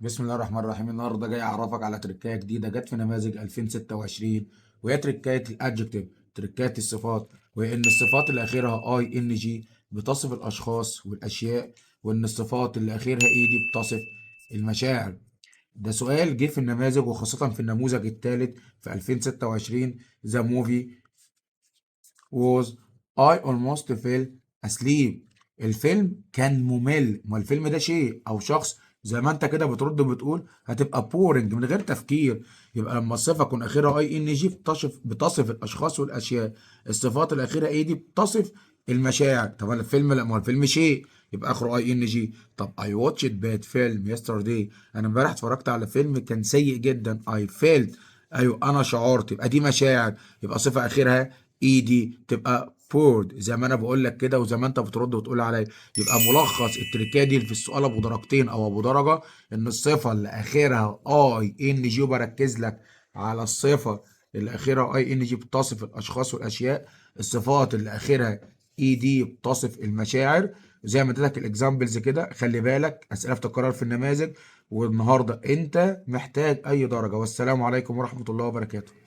بسم الله الرحمن الرحيم. النهارده جاي اعرفك على تركايه جديده جت في نماذج 2026، وهي تركايه الادجكتيف، تركايه الصفات. وهي ان الصفات اللي اخرها اي ان جي بتصف الاشخاص والاشياء، وان الصفات اللي اخرها اي دي بتصف المشاعر. ده سؤال جه في النماذج، وخاصه في النموذج الثالث في 2026. The movie was I almost fell asleep. الفيلم كان ممل. ما الفيلم ده شيء او شخص، زي ما انت كده بترد وبتقول هتبقى بورنج من غير تفكير. يبقى لما الصفه يكون اخرها اي ان جي بتصف الاشخاص والاشياء. الصفات الاخيره ايه دي بتصف المشاعر. طب الفيلم، لا، ما هو الفيلم شيء يبقى اخره اي ان جي. طب اي واتشد باد فيلم يسترداي، انا امبارح اتفرجت على فيلم كان سيء جدا. اي فيلت، ايوه انا شعرت، يبقى دي مشاعر. يبقى صفه اخرها ايدي تبقى بورد، زي ما انا بقول لك كده وزي ما انت بترد وتقول عليا. يبقى ملخص التركيه دي في السؤال ابو درجتين او ابو درجه، ان الصفه اللي اخرها اي ان جي، وبركز لك على الصفه اللي اخرها اي ان جي بتصف الاشخاص والاشياء. الصفات اللي اخرها اي دي بتصف المشاعر. زي ما اديتك الاكزامبلز كده. خلي بالك اسئله بتتكرر في النماذج، والنهارده انت محتاج اي درجه. والسلام عليكم ورحمه الله وبركاته.